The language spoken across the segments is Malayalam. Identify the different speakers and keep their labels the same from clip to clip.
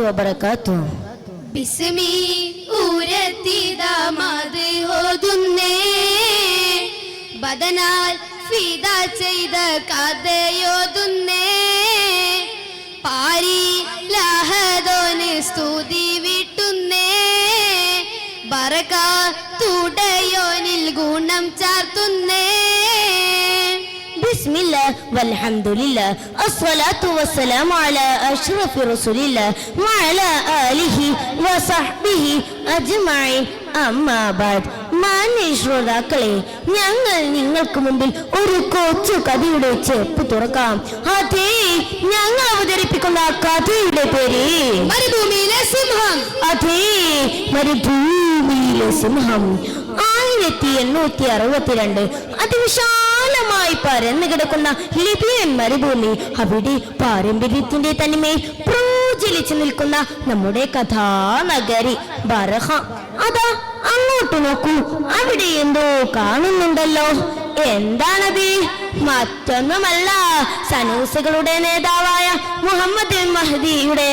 Speaker 1: വബറകാതുഹു.
Speaker 2: ബിസ്മി ഊരത്തിദാമത് ഓതുന്നേ, ബദനാൽ ഫിദ ചെയ്ത കഥയോതുന്നേ, പാരി ലഹദോന് സ്തുതി വിട്ടുന്നേ, ബറകാത്തുടയോനിൽ ഗുണം ചാർത്തുന്നേ.
Speaker 1: ബിസ്മില്ലാഹ് വൽഹംദുലില്ലാഹ് അസ്സലാത്തു വസ്സലാമു അലാ അഷ്റഫി റസൂലില്ലാഹ് വഅലാ ആലിഹി വസഹ്ബിഹി അജ്മഈൻ. അമ്മാ ബഅദ്. മാന്യ ശ്രോതാക്കളെ, ഞങ്ങൾ നിങ്ങൾക്ക് മുമ്പിൽ ഒരു കൊച്ചു കഥയുടെ ചെപ്പ് തുറക്കാം. അതേ, ഞങ്ങൾ അവതരിപ്പിക്കുന്ന കഥയുടെ പേര്
Speaker 2: മരുഭൂമിയിലെ സിംഹം.
Speaker 1: അതേ, മരുഭൂമിയിലെ സിംഹം. 1862 അതിവിശാലമായി പരന്നു കിടക്കുന്ന ലിബിയൻ മരുഭൂമി. അവിടെ പാരമ്പര്യത്തിന്റെ തനിമയിൽ പ്രോജ്വലിച്ചു നിൽക്കുന്ന നമ്മുടെ കഥാനഗരി ബറഹ. അതാ അങ്ങോട്ട് നോക്കൂ, അവിടെ എന്തോ കാണുന്നുണ്ടല്ലോ. എന്താണത്? മറ്റൊന്നുമല്ല, സനൂസികളുടെ നേതാവായ മുഹമ്മദ് മഹ്ദിയുടെ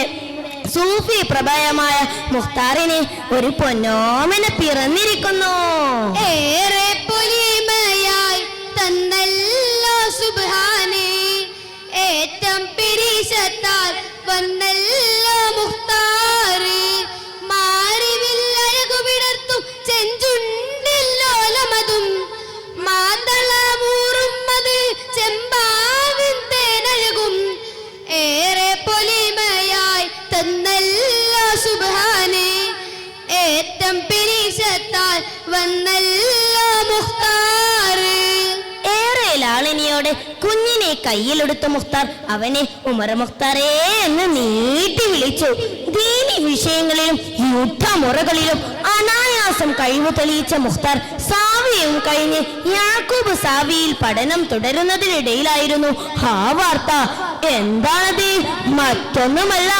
Speaker 1: സൂഫി പ്രഭയമായ മുഖ്താറിന് ഒരു പൊന്നോമന പിറന്നിരിക്കുന്നു.
Speaker 2: ഏറെ പൊലിമയായി തന്നല്ലോ സുബ്ഹാനേ, ഏറ്റം പിരീശത്താൽ വന്നല്ലോ മുഖ്താറ്, മാറിവില്ലഴകു വിടർത്തും ചെഞ്ചുണ്ടില്ലോലമതും, മാതളമൂറുമ്മത് ചെമ്പാവിൻ തേനഴകും. ഏറെ പൊലിമയായി തന്നല്ലോ സുബ്ഹാനേ, ഏറ്റം പിരീശത്താൽ വന്നല്ലോ മുഖ്താറ്.
Speaker 1: ഏറെ ലാളനിയോടെ കുഞ്ഞിനെ കയ്യിലെടുത്ത മുഖ്താർ അവനെ ഉമർ മുഖ്താറേ എന്ന് നീട്ടി വിളിച്ചു. ദീനി വിഷയങ്ങളിലും യുദ്ധമുറകളിലും അനായാസം കഴിവ് തെളിയിച്ച മുഖ്താർ സാവിയും കഴിഞ്ഞ് യാക്കൂബ് സാവിയിൽ പഠനം തുടരുന്നതിനിടയിലായിരുന്നു ആ വാർത്ത. എന്താണത്? മറ്റൊന്നുമല്ല,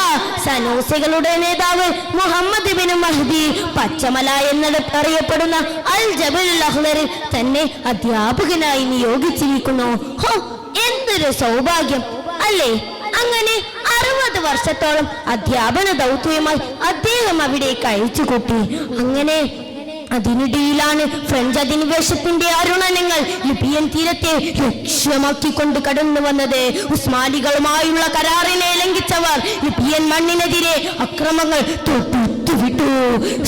Speaker 1: സനൂസികളുടെ നേതാവ് മുഹമ്മദ് ബിൻ മഹ്ദി പച്ചമല എന്നറിയപ്പെടുന്ന അൽ ജബൽ അഹ്ലറിൽ തന്നെ അധ്യാപകനായി നിയോഗിച്ചിരിക്കുന്നു. എന്തൊരു സൗഭാഗ്യം അല്ലേ! അങ്ങനെ 60 വർഷത്തോളം അധ്യാപന ദൗത്യവുമായി അദ്ദേഹം അവിടെ കഴിച്ചുകൂട്ടി. അങ്ങനെ അതിനിടയിലാണ് ഫ്രഞ്ച് അധിനിവേശത്തിന്റെ അരുണനങ്ങൾ ലിബിയൻ തീരത്തെ ലക്ഷ്യമാക്കിക്കൊണ്ട് കടന്നു വന്നത്. ഉസ്മാനികളുമായുള്ള കരാറിനെ ലംഘിച്ചവർ ലിബിയൻ മണ്ണിനെതിരെ അക്രമങ്ങൾ തൊട്ടുവിട്ടു.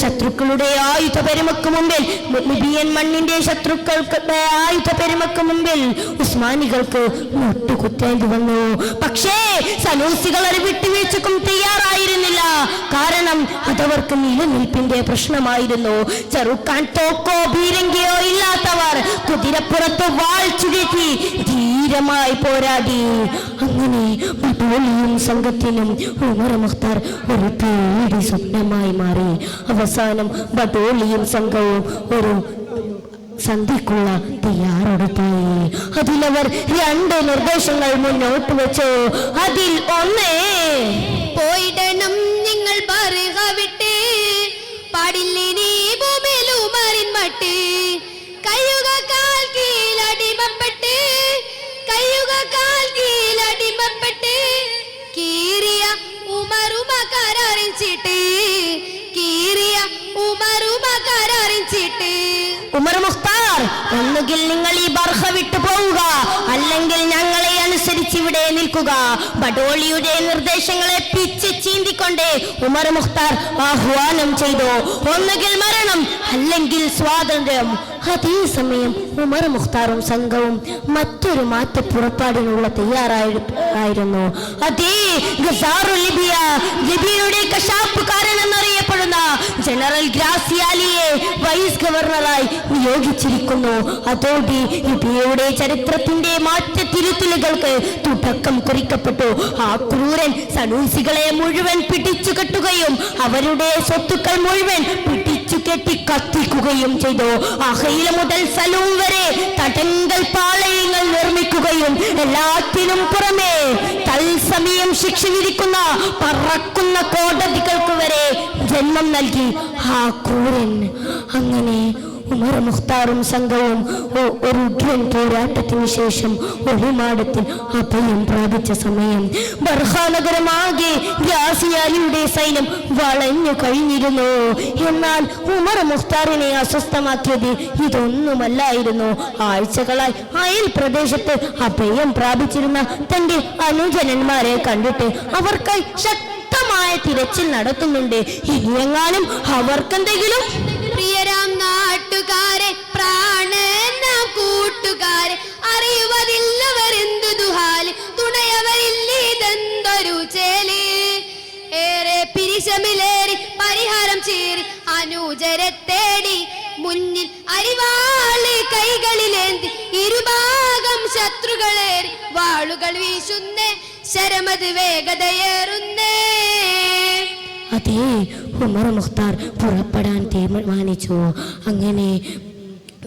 Speaker 1: ശത്രുക്കളുടെ ആയുധ പെരുമക്ക് മുമ്പിൽ, ലിബിയൻ മണ്ണിന്റെ ശത്രുക്കളുടെ ആയുധ പെരുമക്ക് മുമ്പിൽ ഉസ്മാനികൾക്ക് മുട്ടുകുത്തേണ്ടി വന്നു. പക്ഷേ സനൂസികൾ അത് വിട്ടുവീഴ്ചക്കും തയ്യാറായിരുന്നില്ല. കാരണം അതവർക്ക് നിലനിൽപ്പിന്റെ പ്രശ്നമായിരുന്നു. ചെറുക്കാൻ തോക്കോ ബീരങ്കിയോ ഇല്ലാത്തവർ കുതിരപ്പുറത്ത് വാൾ ചുരുട്ടി ധീരമായി പോരാടി. അങ്ങനെ ബട്ടോളിയും സംഘത്തിനും ഉമർ മുഖ്താർ ഒരു പേടി സ്വപ്നമായി മാറി. അവസാനം ബട്ടോളിയും സംഘവും ഒരു സന്ധിക്കുള്ള തയ്യാറെടുപ്പായി. അതിലവർ 2 നിർദ്ദേശങ്ങൾ മുന്നോട്ട് വെച്ചു. അതിൽ ഒന്ന്,
Speaker 2: പോയിടണം നിങ്ങൾ ബർഹ വിട്ട്, പാടില്ലിനി ഭൂമിയിൽ ഉമറിൻ മട്ട്, കയ്യുക കാൽ കീഴടിമപ്പെട്ട്, കയ്യുക കാൽ കീഴടിമപ്പെട്ട്, കീറിയ ഉമറുമ കരാറിച്ചിട്ട്, കീറിയ ഉമറുമ കരാറിച്ചിട്ട്.
Speaker 1: ഉമർ മുഖ്താർ, ഒന്നുകിൽ നിങ്ങൾ ഈ ബർഹ വിട്ടു പോവുക, അല്ലെങ്കിൽ ഞങ്ങളെ അനുസരിച്ച് ഇവിടെ നിൽക്കുക. ബഡോളിയുടെ നിർദ്ദേശങ്ങളെ പിച്ച് ചീന്തിക്കൊണ്ട് ഉമർ മുഖ്താർ ആഹ്വാനം ചെയ്തു. ഒന്നുകിൽ മരണം, അല്ലെങ്കിൽ സ്വാതന്ത്ര്യം. അതേസമയം ഉമർ മുഖ്താറും സംഘവും മറ്റൊരു മാറ്റപ്പുറപ്പാടിനുള്ള തയ്യാറായിരുന്നു. അതേ, ഗസാറുൽ ലിബിയ, ലിബിയയുടെ കശാപ്പുകാരൻ എന്നറിയപ്പെടുന്ന ജനറൽ ഗ്രാസിയാലിയെ വൈസ് ഗവർണറായി നിയോഗിച്ചിരിക്കുന്നു. അതോടെ ലിബിയയുടെ ചരിത്രത്തിന്റെ മാറ്റത്തിരുത്തലുകൾക്ക് തുടക്കം കുറിക്കപ്പെട്ടു. ആ ക്രൂരൻ സനൂസികളെ മുഴുവൻ പിടിച്ചു കെട്ടുകയും അവരുടെ സ്വത്തുക്കൾ മുഴുവൻ പിടിച്ചു കെട്ടി കത്തിക്കുകയും ചെയ്തു. അഹയില മുതൽ സലൂം വരെ തടങ്കൽ പാളയങ്ങൾ നിർമ്മിക്കുകയും എല്ലാത്തിനും പുറമെ തത്സമയം ശിക്ഷ വിധിക്കുന്ന പറക്കുന്ന കോടതികൾക്ക് വരെ ജന്മം നൽകി ആ ക്രൂരൻ. അങ്ങനെ ഉമർ മുഖ്താറും സംഘവും ഒരു ഉഗ്രൻ പോരാട്ടത്തിനു ശേഷം ഒളിമാടത്തിൽ അഭയം പ്രാപിച്ച സമയം ബർഹാനഗരമാകെ ഗ്യാസിയാലിയുടെ സൈന്യം വളഞ്ഞു കഴിഞ്ഞിരുന്നു. എന്നാൽ ഉമർ മുഖ്താറിനെ അസ്വസ്ഥമാക്കിയത് ഇതൊന്നുമല്ലായിരുന്നു. ആഴ്ചകളായി അയൽ പ്രദേശത്ത് അഭയം പ്രാപിച്ചിരുന്ന തന്റെ അനുജനന്മാരെ കണ്ടിട്ട് അവർക്കായി ശക്തമായ തിരച്ചിൽ നടത്തുന്നുണ്ട്. ഇനിയെങ്ങാനും അവർക്കെന്തെങ്കിലും
Speaker 2: പ്രിയരാം നാട്ടുകാരെ, പ്രാണനാം കൂട്ടുകാരെ, അറിയുവതില്ലവരെന്തു ദുഹാല്, തുണയവരില്ലിതെന്തൊരു ചേല്. ഏറെ പിരിശമിലേറി പരിഹാരം ചീറി അനുജരെ തേടി, മുന്നിൽ അരിവാള് കൈകളിലേന്തി ഇരുഭാഗം ശത്രുക്കളേറി വാളുകൾ വീശുന്നേ, ശരമത് വേഗതയേറുന്നേ.
Speaker 1: അതെ, ഉമർ മുഖ്താർ പുറപ്പെടാൻ തീരുമാനിച്ചു. അങ്ങനെ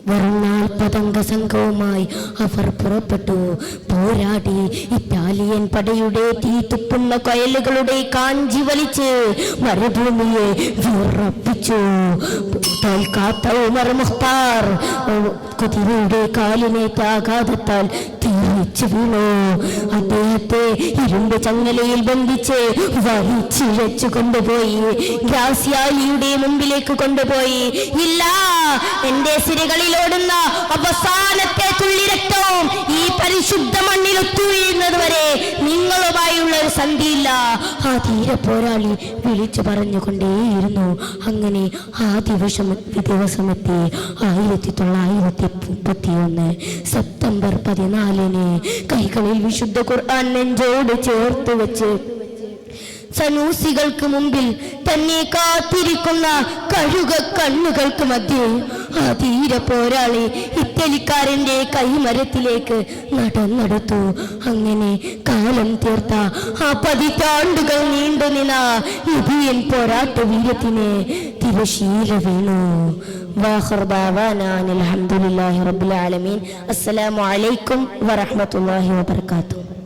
Speaker 1: വെറും 40 അംഗ സംഘവുമായി അവർ പുറപ്പെട്ടു. പോരാടി ഇറ്റാലിയൻ പടയുടെ തീത്തുപ്പുന്ന കൊയലുകളുടെ കാഞ്ചി വലിച്ച് മരുഭൂമിയെ വിറപ്പിച്ചു. തോൽക്കാത്ത ഉമർ മുഖ്താർ കുതിരയുടെ കാലിനേറ്റ ആഘാതത്താൽ തിരിച്ചു വീണു. അദ്ദേഹത്തെ ഇരുമ്പ് ചങ്ങലയിൽ ബന്ധിച്ച് വലിച്ചിഴച്ചു കൊണ്ടുപോയി ഗ്യാസിയാലിയുടെ മുമ്പിലേക്ക് കൊണ്ടുപോയി. ഇല്ല, എന്റെ സിരകളിലോടുന്ന അവസാനത്തെ തുള്ളി രക്തവും ഈ പരിശുദ്ധ മണ്ണിൽ ഒത്തുവീഴുന്നത് വരെ നിങ്ങളുമായുള്ള ഒരു സന്ധിയില്ല, ആ ധീര പോരാളി വിളിച്ചു പറഞ്ഞുകൊണ്ടേയിരുന്നു. അങ്ങനെ ആ ദിവസമെത്തി 1931 സെപ്റ്റംബർ 14 കൈകളിൽ വിശുദ്ധ ഖുർആൻ നെഞ്ചോട് ചേർത്ത് വെച്ച് സനൂസികൾക്ക് മുമ്പിൽ തന്നെ കാത്തിരിക്കുന്ന കഴുക കണ്ണുകൾക്ക് മധ്യേ ആ ധീര പോരാളി ഇറ്റലിക്കാരന്റെ കൈമരത്തിലേക്ക് നടന്നെടുത്തു. അങ്ങനെ കാലം തീർത്ത ആ 10 ആണ്ടുകൾ നീണ്ടുനിന്ന ലിബിയൻ പോരാട്ട വീര്യത്തിന് തിരശീല വീണു. വാഖിർ ദഅവാനാ അൽഹംദുലില്ലാഹി റബ്ബിൽ ആലമീൻ. അസ്സലാമു അലൈക്കും വറഹ്മത്തുള്ളാഹി വബറകാതുഹു.